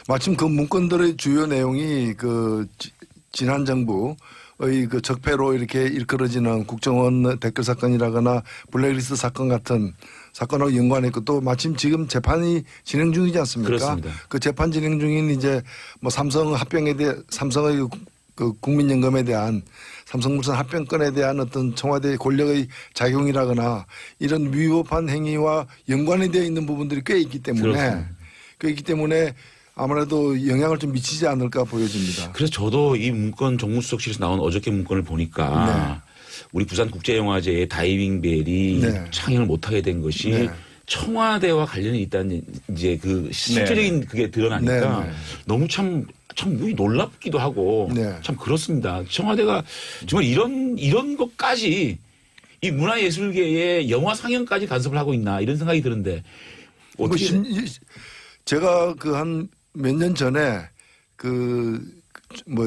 마침 그 문건들의 주요 내용이 그 지난 정부의 그 적폐로 이렇게 일컬어지는 국정원 댓글 사건이라거나 블랙리스트 사건 같은 사건하고 연관이 있고 또 마침 지금 재판이 진행 중이지 않습니까? 그렇습니다. 그 재판 진행 중인 이제 뭐 삼성 합병에 대해 삼성의 그 국민연금에 대한 삼성물산 합병권에 대한 어떤 청와대 권력의 작용이라거나 이런 위법한 행위와 연관이 되어 있는 부분들이 꽤 있기 때문에 아무래도 영향을 좀 미치지 않을까 보여집니다. 그래서 저도 이 문건 정무수석실에서 나온 어저께 문건을 보니까 우리 부산국제영화제의 다이빙벨이 창행을 못하게 된 것이 청와대와 관련이 있다는 이제 그 실질적인 그게 드러나니까 너무 참 놀랍기도 하고 참 그렇습니다. 청와대가 정말 이런 것까지 이 문화예술계의 영화 상영까지 간섭을 하고 있나 이런 생각이 드는데 어떻게 제가 그 한 몇 년 전에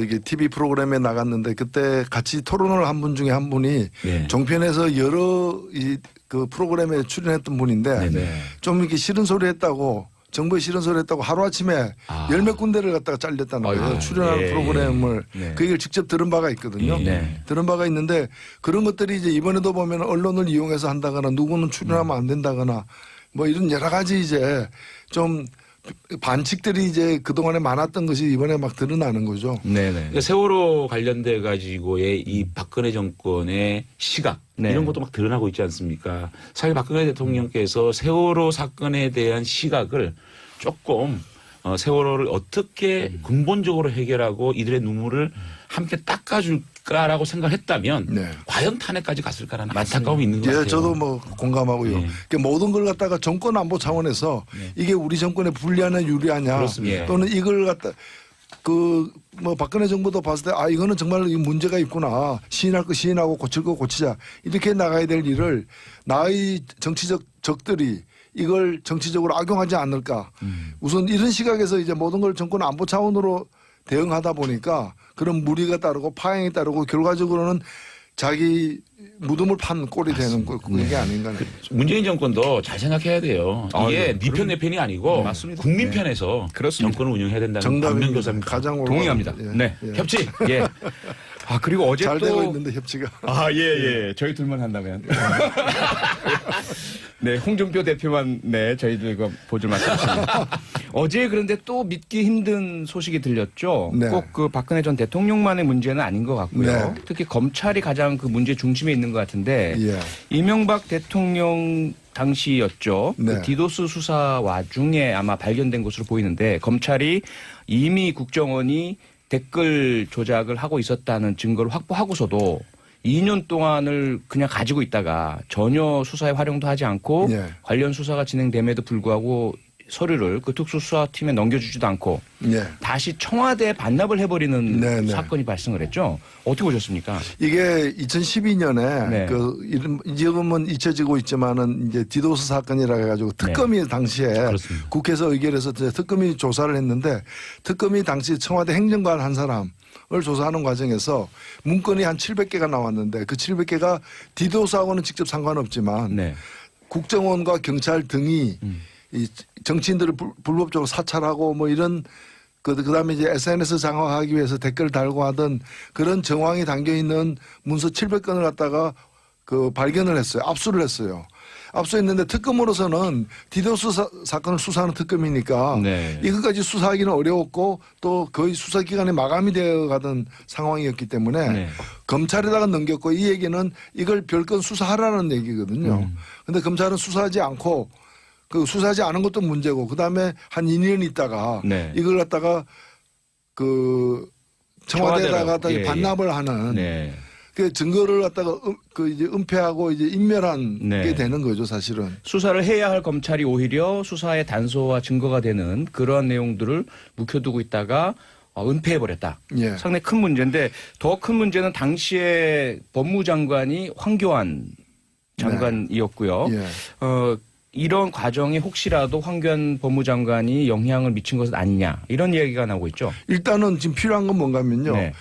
이게 TV 프로그램에 나갔는데 그때 같이 토론을 한 분 중에 한 분이 종편에서 여러 그 프로그램에 출연했던 분인데 좀 이렇게 싫은 소리 했다고 정부에 싫은 소리 했다고 하루아침에 열 몇 군데를 갖다가 잘렸다는 거예요. 출연하는 프로그램을 그 얘기를 직접 들은 바가 있거든요. 들은 바가 있는데 그런 것들이 이제 이번에도 보면 언론을 이용해서 한다거나 누구는 출연하면 안 된다거나 뭐 이런 여러 가지 이제 좀 반칙들이 이제 그동안에 많았던 것이 이번에 막 드러나는 거죠. 그러니까 세월호 관련돼 가지고의 이 박근혜 정권의 시각 이런 것도 막 드러나고 있지 않습니까? 사실 박근혜 대통령께서 세월호 사건에 대한 시각을 조금 세월호를 어떻게 근본적으로 해결하고 이들의 눈물을 함께 닦아줄까라고 생각했다면 과연 탄핵까지 갔을까라는 안타까움이 있는 것 같아요. 저도 뭐 공감하고요. 그러니까 모든 걸 갖다가 정권 안보 차원에서 이게 우리 정권에 불리하냐 유리하냐 또는 이걸 갖다 뭐 박근혜 정부도 봤을 때 이거는 정말 문제가 있구나. 시인할 거 시인하고 고칠 거 고치자. 이렇게 나가야 될 일을 나의 정치적 적들이 이걸 정치적으로 악용하지 않을까. 우선 이런 시각에서 이제 모든 걸 정권 안보 차원으로 대응하다 보니까 그런 무리가 따르고 파행이 따르고 결과적으로는 자기 무덤을 판 꼴이 되는 그게 아닌가. 문재인 정권도 잘 생각해야 돼요. 이게 네 편 내 편이 아니고 국민 편에서 정권을 운영해야 된다는 반면 교사님 가장 동의합니다. 협치. 그리고 어제 잘 또 되고 있는데 협치가. 저희 둘만 한다면. 홍준표 대표만 저희들과 보줄 말씀하십니다. 어제 그런데 또 믿기 힘든 소식이 들렸죠. 꼭 그 박근혜 전 대통령만의 문제는 아닌 것 같고요. 특히 검찰이 가장 그 문제 중심에 있는 것 같은데 이명박 대통령 당시였죠. 그 디도스 수사 와중에 아마 발견된 것으로 보이는데 검찰이 이미 국정원이 댓글 조작을 하고 있었다는 증거를 확보하고서도 2년 동안을 그냥 가지고 있다가 전혀 수사에 활용도 하지 않고 관련 수사가 진행됨에도 불구하고 서류를 그 특수수사팀에 넘겨주지도 않고 다시 청와대에 반납을 해버리는 사건이 발생을 했죠. 어떻게 보셨습니까? 이게 2012년에 지금은 잊혀지고 있지만은 이제 디도스 사건이라 해가지고 특검이 당시에 국회에서 의결해서 특검이 조사를 했는데 특검이 당시 청와대 행정관 한 사람 을 조사하는 과정에서 문건이 한 700개가 나왔는데 그 700개가 디도스하고는 직접 상관없지만 국정원과 경찰 등이 이 정치인들을 불법적으로 사찰하고 뭐 이런 그다음에 이제 SNS 장악하기 위해서 댓글을 달고 하던 그런 정황이 담겨 있는 문서 700건을 갖다가 발견을 했어요. 압수를 했어요. 압수했는데 특검으로서는 디도스 사건을 수사하는 특검이니까 이것까지 수사하기는 어려웠고 또 거의 수사기간이 마감이 되어 가던 상황이었기 때문에 검찰에다가 넘겼고 이 얘기는 이걸 별건 수사하라는 얘기거든요. 근데 검찰은 수사하지 않고 수사하지 않은 것도 문제고 그다음에 한 2년 있다가 이걸 갖다가 청와대에다가 반납을 하는 그 증거를 갖다가 이제 은폐하고 이제 인멸한 게 되는 거죠, 사실은. 수사를 해야 할 검찰이 오히려 수사의 단서와 증거가 되는 그러한 내용들을 묵혀두고 있다가 은폐해버렸다. 상당히 큰 문제인데 더 큰 문제는 당시에 법무장관이 황교안 장관이었고요. 이런 과정에 혹시라도 황교안 법무장관이 영향을 미친 것은 아니냐 이런 이야기가 나오고 있죠. 일단은 지금 필요한 건 뭔가 하면요.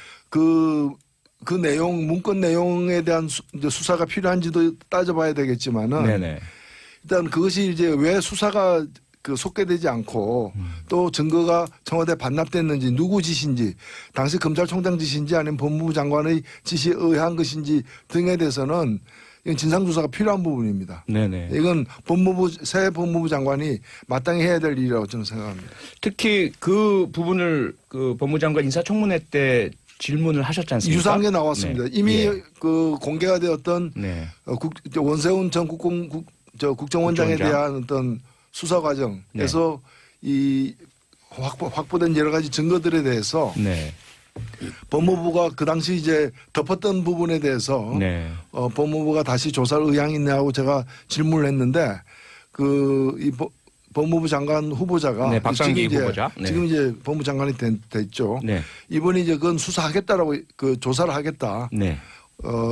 그 내용, 문건 내용에 대한 수사가 필요한지도 따져봐야 되겠지만은 일단 그것이 이제 왜 수사가 그 속개되지 않고 또 증거가 청와대에 반납됐는지 누구 짓인지 당시 검찰총장 짓인지 아니면 법무부 장관의 지시에 의한 것인지 등에 대해서는 이건 진상조사가 필요한 부분입니다. 네네. 이건 새 법무부 장관이 마땅히 해야 될 일이라고 저는 생각합니다. 특히 그 부분을 그 법무장관 인사청문회 때 질문을 하셨지 않습니까? 유사한 게 나왔습니다. 네. 이미 예. 그 공개가 되었던 네. 원세훈 전 국정원장에 대한 어떤 수사 과정에서 이 확보된 여러 가지 증거들에 대해서 네. 법무부가 그 당시 이제 덮었던 부분에 대해서 네. 법무부가 다시 조사를 의향이 있냐고 제가 질문을 했는데 이 법무부 장관 후보자가 네, 박상기 후보자. 네. 지금 이제 법무부 장관이 됐죠. 네. 이번에 이제 그건 수사하겠다라고 그 조사를 하겠다. 네.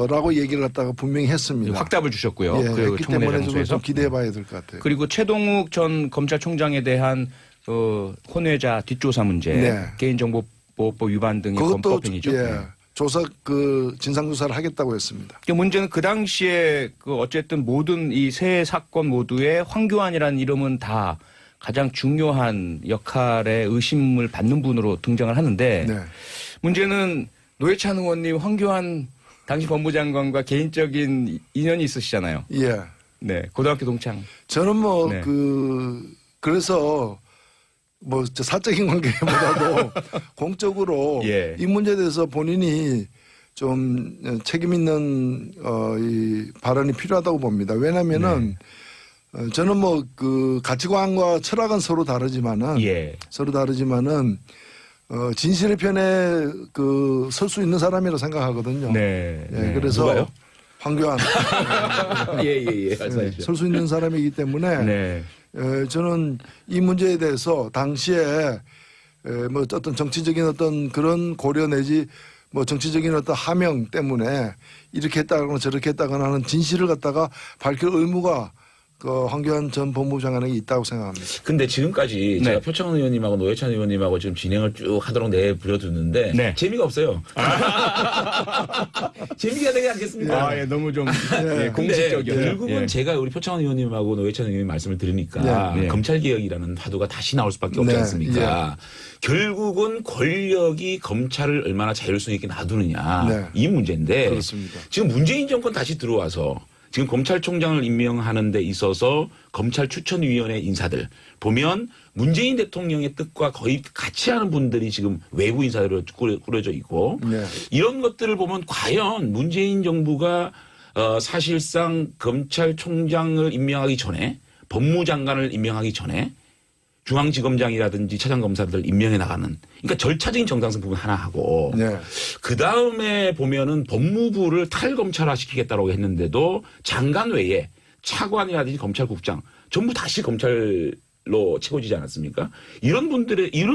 라고 얘기를 갖다가 분명히 했습니다. 확답을 주셨고요. 예, 그 했기 때문에 장소에서. 좀 기대해봐야 될 것 같아요. 그리고 최동욱 전 검찰총장에 대한 그 혼외자 뒷조사 문제, 네. 개인정보보호법 위반 등의 그것도 범법행위죠. 예, 네. 조사 진상조사를 하겠다고 했습니다. 그 문제는 그 당시에 그 어쨌든 모든 이 세 사건 모두에 황교안이라는 이름은 다 가장 중요한 역할에 의심을 받는 분으로 등장을 하는데 네. 문제는 노회찬 의원님 황교안 당시 법무장관과 개인적인 인연이 있으시잖아요. 예. 네, 고등학교 동창. 저는 뭐 네. 그래서 뭐 사적인 관계보다도 공적으로 예. 이 문제에 대해서 본인이 좀 책임 있는 이 발언이 필요하다고 봅니다. 왜냐하면은 저는 뭐 그 가치관과 철학은 서로 다르지만은 예. 진실의 편에 설 수 있는 사람이라고 생각하거든요. 네. 예, 네. 그래서 누가요? 황교안 예. 말씀하시죠. 설 수 있는 사람이기 때문에 네. 저는 이 문제에 대해서 당시에 뭐 어떤 정치적인 어떤 그런 고려 내지 뭐 정치적인 어떤 하명 때문에 이렇게 했다거나 저렇게 했다거나 하는 진실을 갖다가 밝힐 의무가 그 황교안 전 법무부 장관에게 있다고 생각합니다. 근데 지금까지 네. 제가 표창원 의원님하고 노회찬 의원님하고 지금 진행을 쭉 하도록 내버려두는데 네. 재미가 없어요. 재미가 되지 않겠습니까? 예, 너무 좀 근데 공식적이었죠. 결국은 예. 제가 우리 표창원 의원님하고 노회찬 의원님 말씀을 들으니까 네. 검찰개혁이라는 화두가 다시 나올 수밖에 없지 네. 않습니까? 결국은 권력이 검찰을 얼마나 자율성 있게 놔두느냐 네. 이 문제인데 그렇습니다. 지금 문재인 정권 다시 들어와서 지금 검찰총장을 임명하는 데 있어서 검찰 추천위원회 인사들 보면 문재인 대통령의 뜻과 거의 같이 하는 분들이 지금 외부 인사들로 꾸려져 있고 네. 이런 것들을 보면 과연 문재인 정부가 사실상 검찰총장을 임명하기 전에 법무장관을 임명하기 전에 중앙지검장이라든지 차장검사들 임명해 나가는 그러니까 절차적인 정당성 부분 하나 하고 네. 그다음에 보면은 법무부를 탈검찰화 시키겠다고 했는데도 장관 외에 차관이라든지 검찰국장 전부 다시 검찰로 채워지지 않았습니까? 이런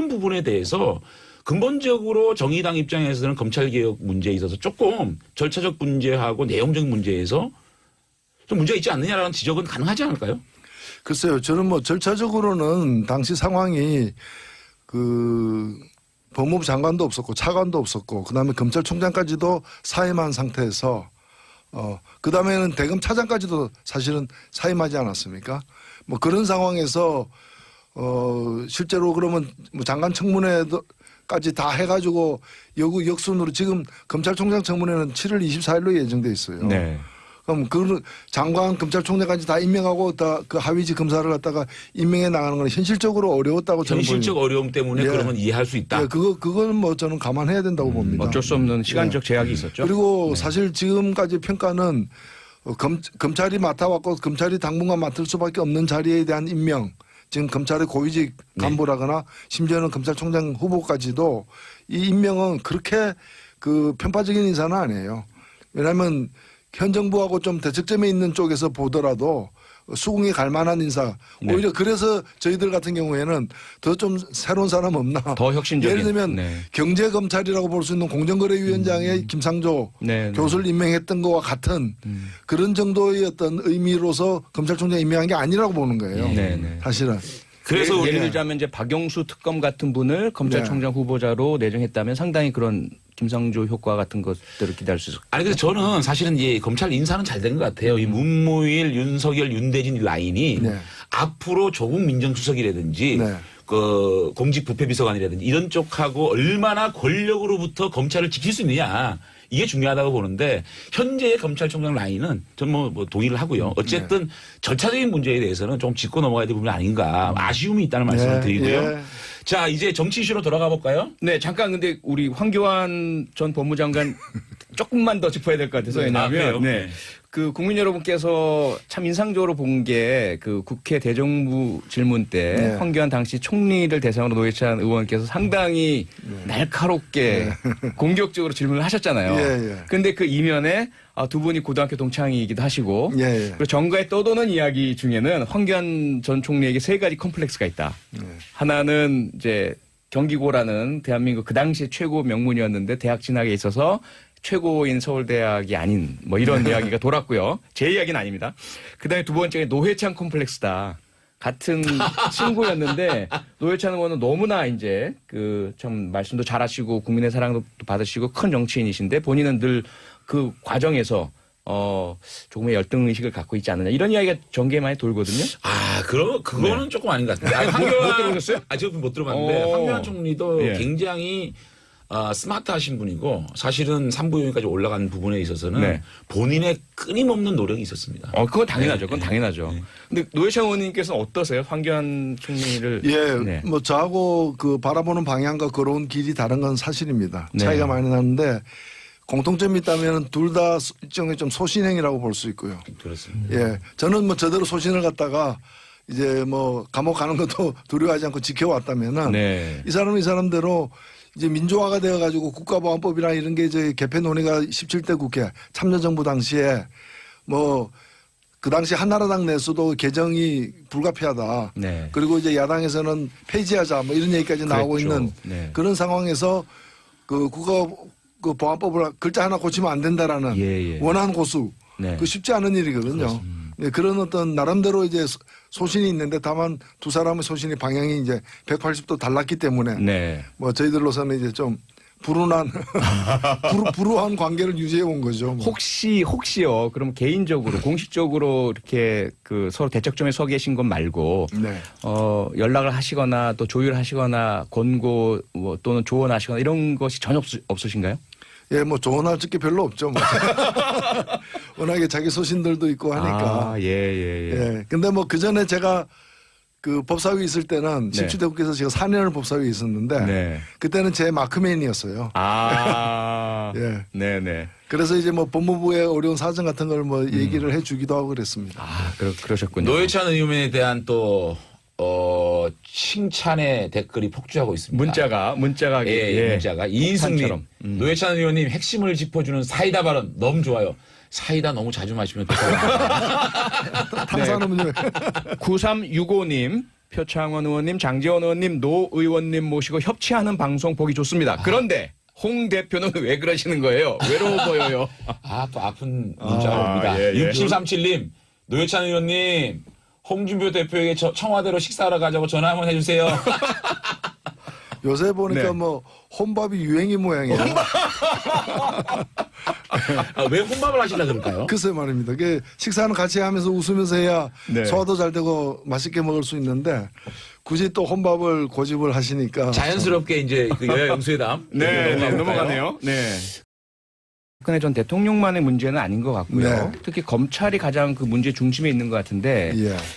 부분에 대해서 근본적으로 정의당 입장에서는 검찰개혁 문제에 있어서 조금 절차적 문제하고 내용적 문제에서 좀 문제가 있지 않느냐라는 지적은 가능하지 않을까요? 글쎄요. 저는 뭐 절차적으로는 당시 상황이 법무부 장관도 없었고 차관도 없었고 그다음에 검찰총장까지도 사임한 상태에서 그다음에는 대검 차장까지도 사실은 사임하지 않았습니까? 뭐 그런 상황에서 실제로 그러면 뭐 장관 청문회까지 다 해가지고 역순으로 지금 검찰총장 청문회는 7월 24일로 예정돼 있어요. 네. 그럼 그 장관 검찰총장까지 다 임명하고 다 그 하위직 검사를 갖다가 임명해 나가는 건 현실적으로 어려웠다고 저는 현실적 어려움 때문에 예. 그러면 이해할 수 있다. 예, 그거는 뭐 저는 감안해야 된다고 봅니다. 어쩔 수 없는 시간적 제약이 있었죠. 그리고 네. 사실 지금까지 평가는 검찰이 맡아왔고 검찰이 당분간 맡을 수밖에 없는 자리에 대한 임명, 지금 검찰의 고위직 간부라거나 심지어는 검찰총장 후보까지도 이 임명은 그렇게 편파적인 인사는 아니에요. 왜냐하면 현 정부하고 좀 대척점에 있는 쪽에서 보더라도 수긍이 갈 만한 인사. 네. 오히려 그래서 저희들 같은 경우에는 더 좀 새로운 사람 없나. 더 혁신적인. 예를 들면 네. 경제검찰이라고 볼 수 있는 공정거래위원장의 김상조 네, 네. 교수를 임명했던 것과 같은 그런 정도의 어떤 의미로서 검찰총장 임명한 게 아니라고 보는 거예요. 네, 네. 사실은. 그래서 예를 들자면 이제 박영수 특검 같은 분을 검찰총장 후보자로 내정했다면 상당히 그런 김상조 효과 같은 것들을 기대할 수 있을 것 같아요. 아니, 그래서 저는 사실은 이제 검찰 인사는 잘 된 것 같아요. 이 문무일, 윤석열, 윤대진 라인이 앞으로 조국 민정수석이라든지 그 공직 부패비서관이라든지 이런 쪽하고 얼마나 권력으로부터 검찰을 지킬 수 있느냐. 이게 중요하다고 보는데 현재의 검찰총장 라인은 전 뭐 동의를 하고요. 어쨌든 절차적인 문제에 대해서는 좀 짚고 넘어가야 될 부분이 아닌가 아쉬움이 있다는 말씀을 드리고요. 자, 이제 정치 이슈로 돌아가 볼까요? 네, 잠깐 근데 우리 황교안 전 법무장관 조금만 더 짚어야 될 것 같아서 왜냐하면 그 국민 여러분께서 참 인상적으로 본 게 그 국회 대정부 질문 때 황교안 당시 총리를 대상으로 노회찬 의원께서 상당히 날카롭게 공격적으로 질문을 하셨잖아요. 그런데 그 이면에 두 분이 고등학교 동창이기도 하시고 그리고 정가에 떠도는 이야기 중에는 황교안 전 총리에게 세 가지 컴플렉스가 있다. 하나는 이제 경기고라는 대한민국 그 당시 최고 명문이었는데 대학 진학에 있어서 최고인 서울대학이 아닌 뭐 이런 이야기가 돌았고요. 제 이야기는 아닙니다. 그다음에 두 번째가 노회찬 컴플렉스다. 같은 친구였는데 노회찬 의원은 너무나 이제 그 좀 말씀도 잘하시고 국민의 사랑도 받으시고 큰 정치인이신데 본인은 늘 그 과정에서 조금의 열등 의식을 갖고 있지 않느냐 이런 이야기가 전개에 많이 돌거든요. 아, 그거는 조금 아닌 것 같은데. 황교안 못 들어보셨어요? 저는 못 들어봤는데 황교안 총리도 굉장히 스마트하신 분이고 사실은 3부요인까지 올라간 부분에 있어서는 본인의 끊임없는 노력이 있었습니다. 그건 당연하죠. 그건 당연하죠. 근데 노회찬 의원님께서는 어떠세요? 황교안 총리를. 뭐 저하고 그 바라보는 방향과 걸어온 길이 다른 건 사실입니다. 차이가 많이 나는데 공통점이 있다면 둘 다 일종의 좀 소신행이라고 볼 수 있고요. 그렇습니다. 저는 뭐 저대로 소신을 갖다가 이제 뭐 감옥 가는 것도 두려워하지 않고 지켜왔다면은 이 사람대로 이제 민주화가 되어가지고 국가보안법이나 이런 게 이제 개폐 논의가 17대 국회 참여정부 당시에 뭐 그 당시 한나라당 내에서도 개정이 불가피하다. 그리고 이제 야당에서는 폐지하자 뭐 이런 얘기까지 나오고 있는 그런 상황에서 그 그 보안법을 글자 하나 고치면 안 된다라는 원한 고수. 그 쉽지 않은 일이거든요. 그런 어떤 나름대로 이제 소신이 있는데 다만 두 사람의 소신의 방향이 이제 180도 달랐기 때문에 뭐 저희들로서는 이제 좀 불우한 관계를 유지해 온 거죠. 뭐. 혹시요. 그럼 개인적으로 공식적으로 이렇게 그 서로 대척점에 서 계신 것 말고 연락을 하시거나 또 조율하시거나 권고 뭐 또는 조언하시거나 이런 것이 전혀 없으신가요? 뭐 조언할 게 별로 없죠. 뭐. 워낙에 자기 소신들도 있고 하니까. 근데 뭐 그 전에 제가 그 법사위에 있을 때는 17대 국회에서 제가 4년을 법사위에 있었는데 그때는 제 마크맨이었어요. 그래서 이제 뭐 법무부의 어려운 사정 같은 걸 뭐 얘기를 해주기도 하고 그랬습니다. 그러셨군요. 노회찬 의원에 대한 또 칭찬의 댓글이 폭주하고 있습니다. 문자가 문자가 이인승님 노회찬 의원님 핵심을 짚어주는 사이다 발언 너무 좋아요. 사이다 너무 자주 마시면 탄산음료. 9365님 표창원 의원님 장재원 의원님 노 의원님 모시고 협치하는 방송 보기 좋습니다. 그런데 홍 대표는 왜 그러시는 거예요? 외로워 보여요. 또 아픈 문자가 옵니다. 6737님 노회찬 의원님 홍준표 대표에게 청와대로 식사하러 가자고 전화 한번 해주세요. 요새 보니까 뭐 혼밥이 유행인 모양이에요. 왜 혼밥을 하시려 그럴까요? 글쎄 말입니다. 식사는 같이 하면서 웃으면서 해야 소화도 잘 되고 맛있게 먹을 수 있는데 굳이 또 혼밥을 고집을 하시니까 자연스럽게 이제 그 여야 영수회담 넘어가네요. 박근혜 전 대통령만의 문제는 아닌 것 같고요. 특히 검찰이 가장 그 문제 중심에 있는 것 같은데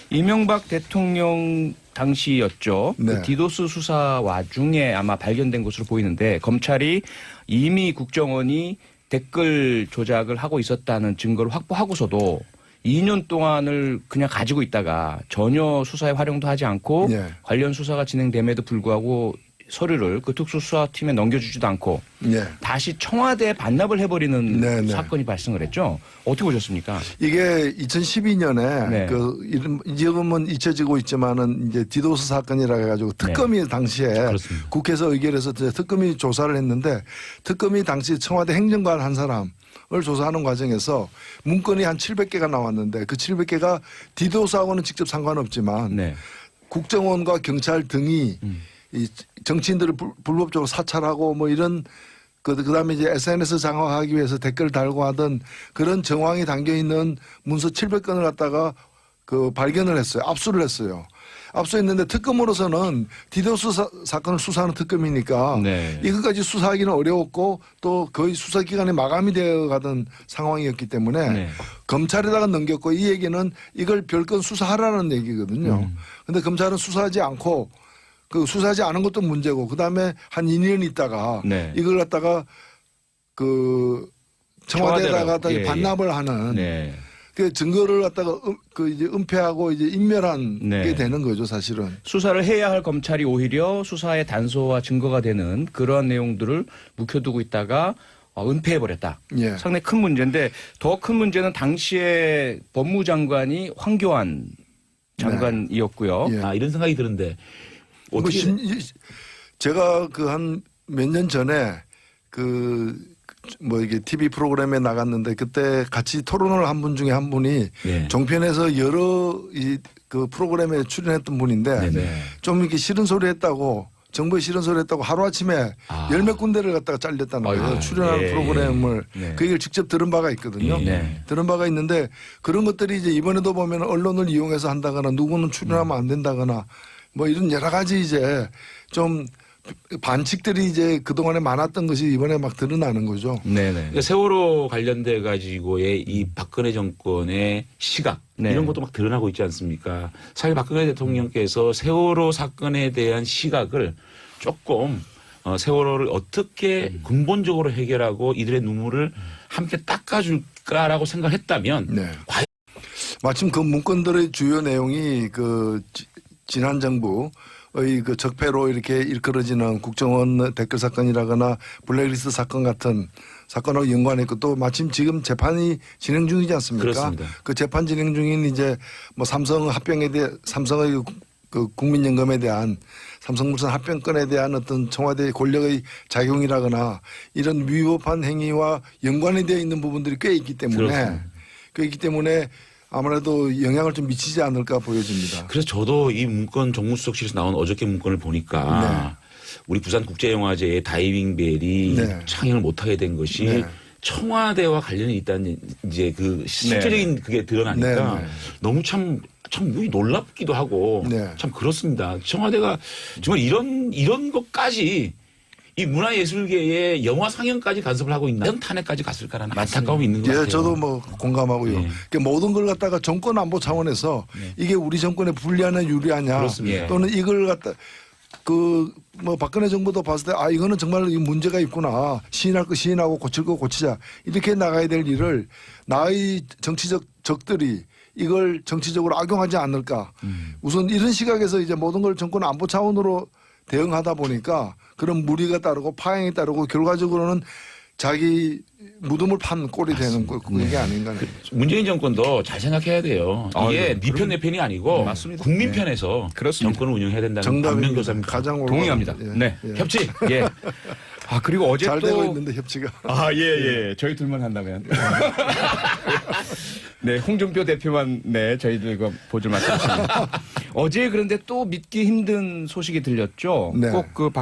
이명박 대통령 당시였죠. 그 디도스 수사 와중에 아마 발견된 것으로 보이는데 검찰이 이미 국정원이 댓글 조작을 하고 있었다는 증거를 확보하고서도 2년 동안을 그냥 가지고 있다가 전혀 수사에 활용도 하지 않고 관련 수사가 진행됨에도 불구하고 서류를 그 특수수사팀에 넘겨주지도 않고 다시 청와대에 반납을 해버리는 사건이 발생을 했죠. 어떻게 보셨습니까? 이게 2012년에 지금은 잊혀지고 있지만은 이제 디도스 사건이라 해가지고 특검이 당시에 국회에서 의결해서 특검이 조사를 했는데 특검이 당시 청와대 행정관 한 사람을 조사하는 과정에서 문건이 한 700개가 나왔는데 그 700개가 디도스하고는 직접 상관없지만 국정원과 경찰 등이 이 정치인들을 불법적으로 사찰하고 뭐 이런 그다음에 이제 SNS 장악하기 위해서 댓글 달고 하던 그런 정황이 담겨 있는 문서 700건을 갖다가 그 발견을 했어요. 압수를 했어요. 압수했는데 특검으로서는 디도스 사건을 수사하는 특검이니까 네. 이것까지 수사하기는 어려웠고 또 거의 수사기간이 마감이 되어 가던 상황이었기 때문에 네. 검찰에다가 넘겼고 이 얘기는 이걸 별건 수사하라는 얘기거든요. 근데 검찰은 수사하지 않고 그 수사하지 않은 것도 문제고 그다음에 한 2년 있다가 네. 이걸 갖다가 그 청와대에다가 청와대라고. 예, 반납을 하는 네. 그 증거를 갖다가 그 이제 은폐하고 이제 인멸한 네. 게 되는 거죠, 사실은. 수사를 해야 할 검찰이 오히려 수사의 단서와 증거가 되는 그러한 내용들을 묵혀두고 있다가 은폐해버렸다. 예. 상당히 큰 문제인데 더 큰 문제는 당시에 법무장관이 황교안 장관이었고요. 예. 아, 이런 생각이 드는데 뭐 어떻게 제가 그 한 몇 년 전에 뭐 이게 TV 프로그램에 나갔는데 그때 같이 토론을 한 분 중에 한 분이 네. 종편에서 여러 그 프로그램에 출연했던 분인데 네네. 좀 이렇게 싫은 소리 했다고 정부에 싫은 소리 했다고 하루아침에 열 몇 군데를 갖다가 잘렸다는 거예요. 아이고. 출연하는 예, 프로그램을 네. 그 얘기를 직접 들은 바가 있거든요. 네. 들은 바가 있는데 그런 것들이 이제 이번에도 보면 언론을 이용해서 한다거나 누구는 출연하면 안 된다거나 뭐 이런 여러 가지 이제 좀 반칙들이 이제 그동안에 많았던 것이 이번에 막 드러나는 거죠. 네네. 그러니까 세월호 관련돼 가지고의 이 박근혜 정권의 시각 네. 이런 것도 막 드러나고 있지 않습니까? 사실 박근혜 대통령께서 세월호 사건에 대한 시각을 조금 세월호를 어떻게 근본적으로 해결하고 이들의 눈물을 함께 닦아줄까라고 생각했다면 네. 과연 마침 그 문건들의 주요 내용이 그 지난 정부의 그 적폐로 이렇게 일컬어지는 국정원 댓글 사건이라거나 블랙리스트 사건 같은 사건하고 연관이 있고 또 마침 지금 재판이 진행 중이지 않습니까? 그렇습니다. 그 재판 진행 중인 이제 뭐 삼성 합병에 대해 삼성의 그 국민연금에 대한 삼성물산 합병권에 대한 어떤 청와대 권력의 작용이라거나 이런 위법한 행위와 연관이 되어 있는 부분들이 꽤 있기 때문에 아무래도 영향을 좀 미치지 않을까 보여집니다. 그래서 저도 이 문건 정무수석실에서 나온 어저께 문건을 보니까 우리 부산국제영화제의 다이빙벨이 네. 창행을 못하게 된 것이 네. 청와대와 관련이 있다는 이제 그 실질적인 그게 드러나니까 너무 참 놀랍기도 하고 참 그렇습니다. 청와대가 정말 이런 것까지 이 문화예술계의 영화 상영까지 간섭을 하고 있나? 이런 탄핵까지 갔을까라는 안타까움이 있는 것 같아요. 저도 뭐 공감하고요. 그러니까 모든 걸 갖다가 정권 안보 차원에서 이게 우리 정권에 불리하냐 유리하냐 그렇습니다. 또는 이걸 갖다 뭐 박근혜 정부도 봤을 때 이거는 정말 이 문제가 있구나. 시인할 거 시인하고 고칠 거 고치자. 이렇게 나가야 될 일을 나의 정치적 적들이 이걸 정치적으로 악용하지 않을까. 우선 이런 시각에서 이제 모든 걸 정권 안보 차원으로 대응하다 보니까 그런 무리가 따르고 파행이 따르고 결과적으로는 자기 무덤을 판 꼴이 되는 그게 아닌가. 문재인 정권도 잘 생각해야 돼요. 이게 네 편 내 편이 아니고 맞습니다. 국민 편에서 정권을 운영해야 된다는 강명교사님 가장 동의합니다. 네. 협치. 예. 그리고 어제 잘 또 되고 있는데 협치가. 예. 저희 둘만 한다면. 네, 홍준표 대표만 저희들과 보조 말씀하십니다. 어제 그런데 또 믿기 힘든 소식이 들렸죠. 네. 꼭